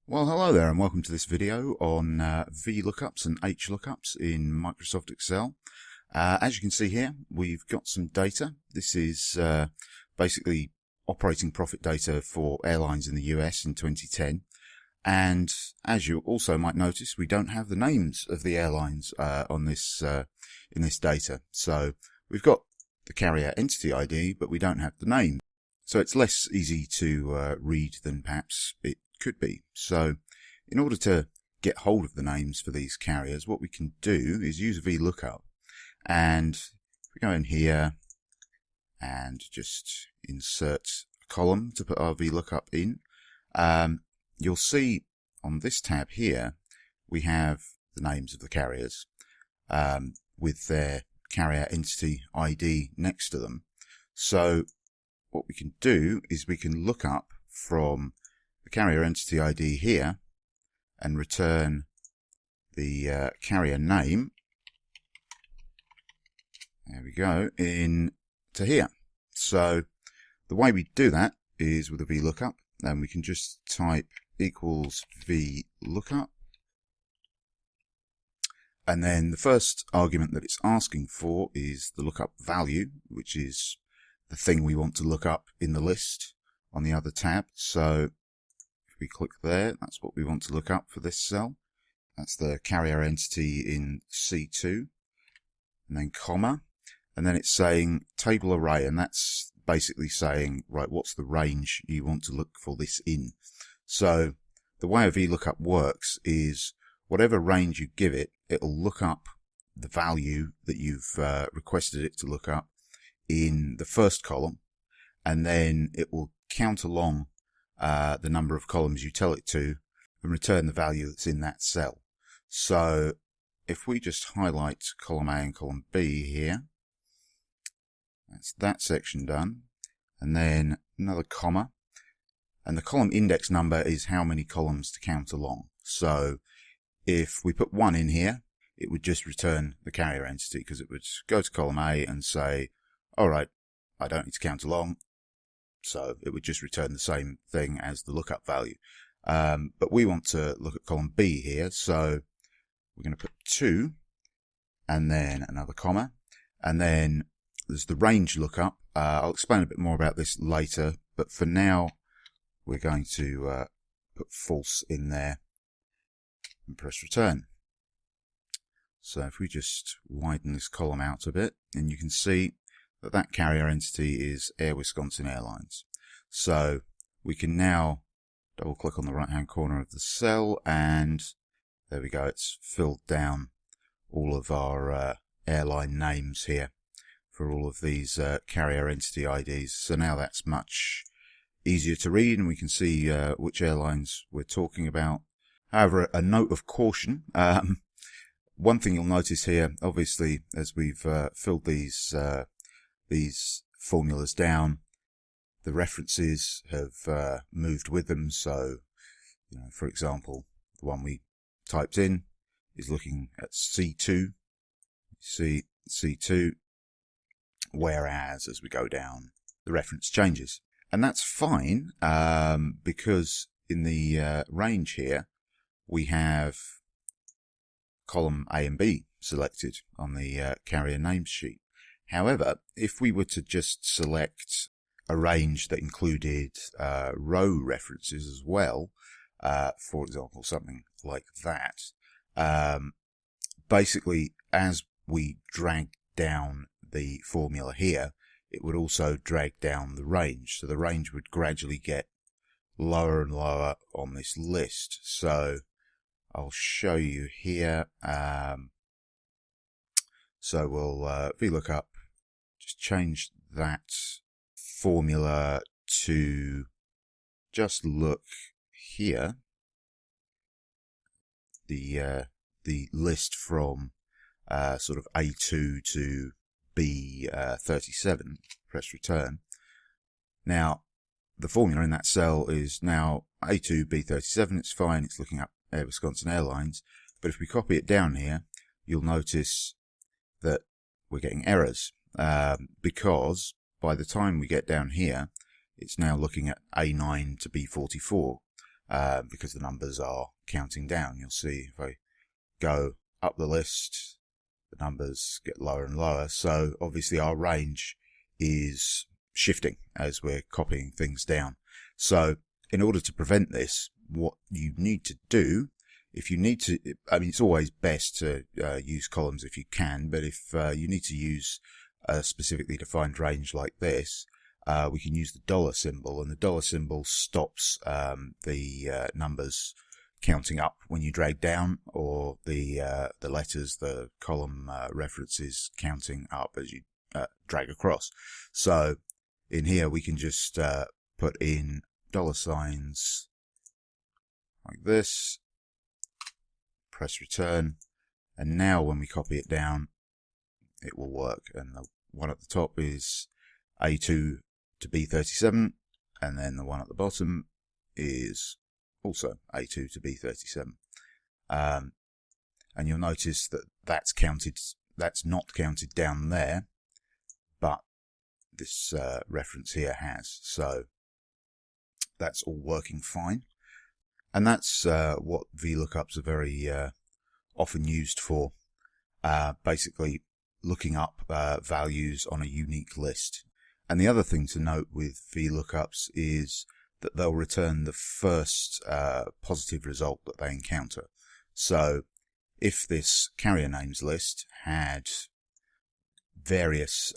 Well, hello there and welcome to this video on VLOOKUPs and HLOOKUPs in Microsoft Excel. As you can see here, we've got some data. This is basically operating profit data for airlines in the US in 2010. And as you also might notice, we don't have the names of the airlines on this in this data. So we've got the carrier entity ID, but we don't have the name. So it's less easy to read than perhaps it could be. So in order to get hold of the names for these carriers, what we can do is use a VLOOKUP. And we go in here and just insert a column to put our VLOOKUP in. You'll see on this tab here, we have the names of the carriers with their carrier entity ID next to them. So what we can do is we can look up from the carrier entity ID here and return the carrier name. There we go, in to here. So the way we do that is with a VLOOKUP, and we can just type equals VLOOKUP. And then the first argument that it's asking for is the lookup value, which is the thing we want to look up in the list on the other tab. So if we click there, that's what we want to look up for this cell. That's the carrier entity in C2, and then comma, and then it's saying table array, and that's basically saying, right, what's the range you want to look for this in. So the way a VLOOKUP works is whatever range you give it, it'll look up the value that you've requested it to look up in the first column, and then it will count along the number of columns you tell it to and return the value that's in that cell. So if we just highlight column A and column B here, that's that section done, and then another comma, and the column index number is how many columns to count along. So if we put 1 in here, it would just return the carrier entity, because it would go to column A and say, all right, I don't need to count along. So it would just return the same thing as the lookup value. But we want to look at column B here. So we're going to put 2 and then another comma. And then there's the range lookup. I'll explain a bit more about this later. But for now, we're going to put false in there and press return. So if we just widen this column out a bit, and you can see that carrier entity is Air Wisconsin Airlines. So we can now double click on the right hand corner of the cell, and there we go, it's filled down all of our airline names here for all of these carrier entity IDs. So now that's much easier to read, and we can see which airlines we're talking about. However, a note of caution, one thing you'll notice here, obviously, as we've filled these formulas down, the references have moved with them. So, for example, the one we typed in is looking at C2. See C2, whereas as we go down, the reference changes. And that's fine, because in the range here, we have column A and B selected on the carrier names sheet. However, if we were to just select a range that included row references as well, for example, something like that, basically as we drag down the formula here, it would also drag down the range. So the range would gradually get lower and lower on this list. So I'll show you here. So we'll VLOOKUP, just change that formula to just look here, the list from sort of A2 to B37. Press return. Now the formula in that cell is now A2 B37. It's fine. It's looking up Air Wisconsin Airlines. But if we copy it down here, you'll notice that we're getting errors because by the time we get down here, it's now looking at A9 to B44. because the numbers are counting down. You'll see if I go up the list, the numbers get lower and lower. So obviously our range is shifting as we're copying things down. So in order to prevent this, what you need to do, if you need to, I mean, it's always best to use columns if you can, but if you need to use a specifically defined range like this, we can use the dollar symbol, and the dollar symbol stops the numbers counting up when you drag down, or the letters, the column references counting up as you drag across. So in here we can just put in dollar signs like this, press return, and now when we copy it down it will work. And the one at the top is A2 to B37, and then the one at the bottom is also A2 to B37. And you'll notice that that's not counted down there, but this reference here has. So that's all working fine. And that's what VLOOKUPs are very often used for, basically looking up values on a unique list. And the other thing to note with VLOOKUPs is that they'll return the first positive result that they encounter. So if this carrier names list had various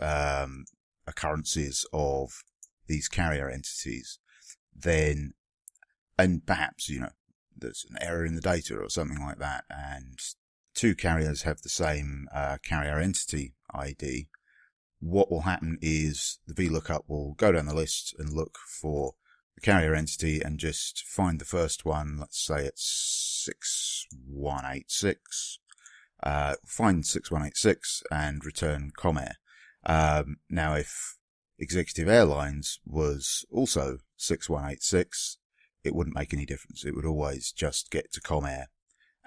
occurrences of these carrier entities, then, and perhaps, you know, there's an error in the data or something like that, and two carriers have the same carrier entity ID, what will happen is the VLOOKUP will go down the list and look for the carrier entity and just find the first one. Let's say it's 6186. Find 6186 and return Comair. Now, if Executive Airlines was also 6186, it wouldn't make any difference. It would always just get to Comair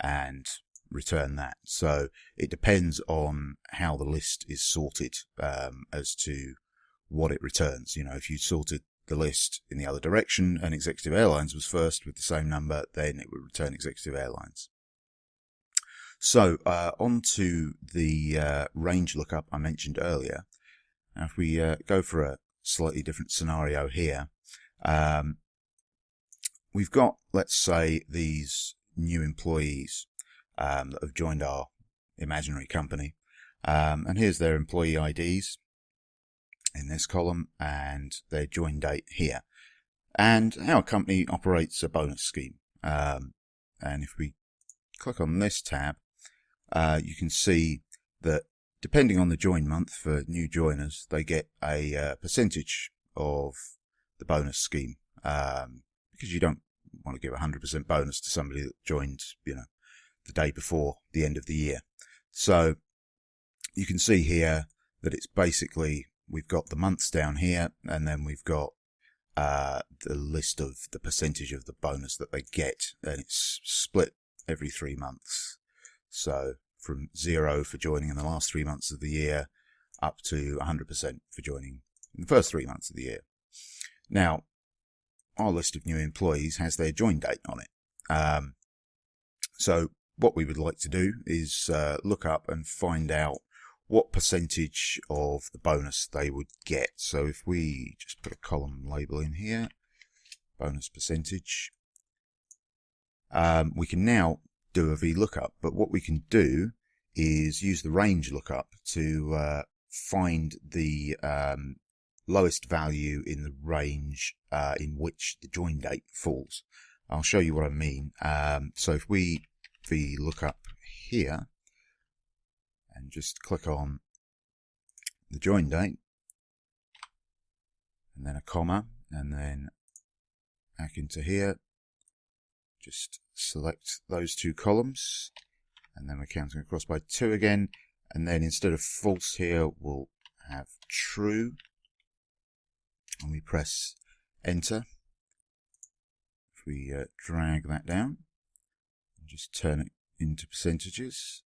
and return that. So it depends on how the list is sorted as to what it returns. You know, if you sorted the list in the other direction and Executive Airlines was first with the same number, then it would return Executive Airlines. So on to the range lookup I mentioned earlier. Now if we go for a slightly different scenario here, we've got, let's say, these new employees that have joined our imaginary company, and here's their employee IDs in this column and their join date here, and our company operates a bonus scheme. And if we click on this tab, you can see that depending on the join month for new joiners, they get a percentage of the bonus scheme, because you don't want to give 100% bonus to somebody that joined, you know, the day before the end of the year. So you can see here that it's basically, we've got the months down here, and then we've got the list of the percentage of the bonus that they get, and it's split every 3 months. So from 0 for joining in the last 3 months of the year up to 100% for joining in the first 3 months of the year. Now, our list of new employees has their join date on it. So what we would like to do is look up and find out what percentage of the bonus they would get. So if we just put a column label in here, bonus percentage, we can now do a VLOOKUP, but what we can do is use the range lookup to find the lowest value in the range in which the join date falls. I'll show you what I mean. So if we VLOOKUP here and just click on the join date and then a comma, and then back into here, just select those two columns, and then we're counting across by 2 again, and then instead of false here we'll have true, and we press enter. If we drag that down and just turn it into percentages,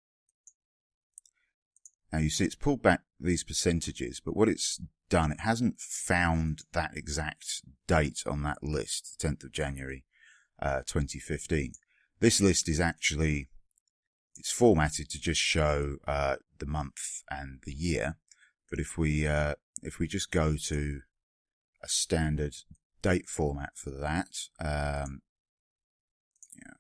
now you see it's pulled back these percentages, but what it's done, it hasn't found that exact date on that list, the 10th of January. 2015. This list is actually, it's formatted to just show the month and the year, but if we just go to a standard date format for that,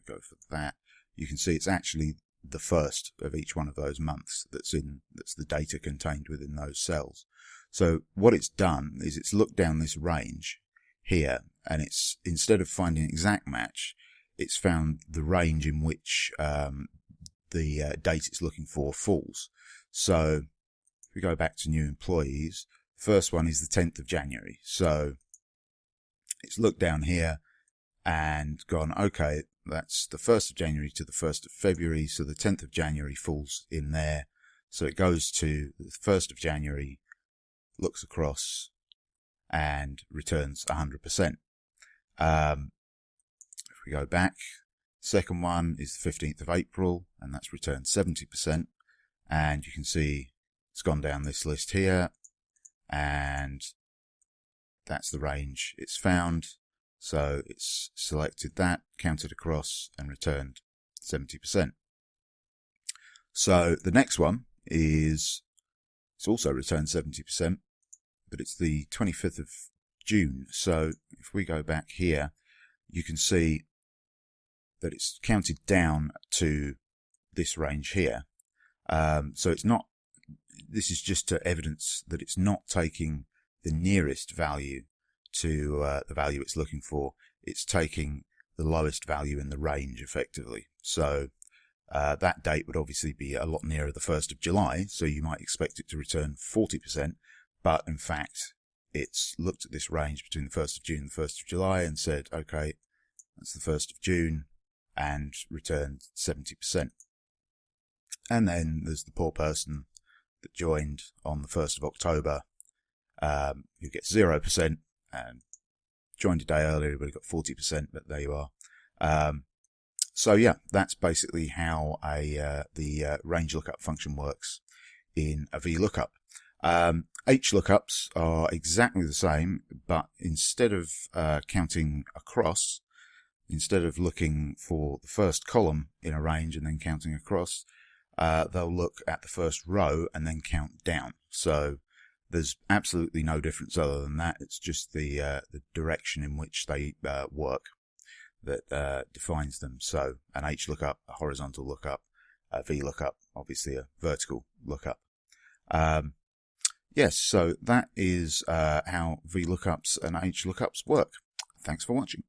go for that, you can see it's actually the first of each one of those months that's the data contained within those cells. So what it's done is it's looked down this range here, and it's, instead of finding an exact match, it's found the range in which the date it's looking for falls. So if we go back to new employees, the first one is the 10th of January. So it's looked down here and gone, okay, that's the 1st of January to the 1st of February, so the 10th of January falls in there. So it goes to the 1st of January, looks across, and returns 100%. If we go back, second one is the 15th of April, and that's returned 70%. And you can see it's gone down this list here, and that's the range it's found. So it's selected that, counted across, and returned 70%. So the next one is, it's also returned 70%, but it's the 25th of June. So if we go back here, you can see that it's counted down to this range here. So it's not, this is just to evidence that it's not taking the nearest value to the value it's looking for. It's taking the lowest value in the range, effectively. So that date would obviously be a lot nearer the 1st of July, so you might expect it to return 40%, but in fact it's looked at this range between the 1st of June and the 1st of July and said, okay, that's the 1st of June, and returned 70%. And then there's the poor person that joined on the 1st of October, who gets 0%, and joined a day earlier, but he got 40%, but there you are. So yeah, that's basically how the range lookup function works in a VLOOKUP. HLOOKUPs are exactly the same, but instead of counting across, instead of looking for the first column in a range and then counting across, they'll look at the first row and then count down. So there's absolutely no difference other than that. It's just the direction in which they work that defines them. So an HLOOKUP, a horizontal lookup, a VLOOKUP, obviously a vertical lookup. Yes, so that is how VLOOKUPs and HLOOKUPs work. Thanks for watching.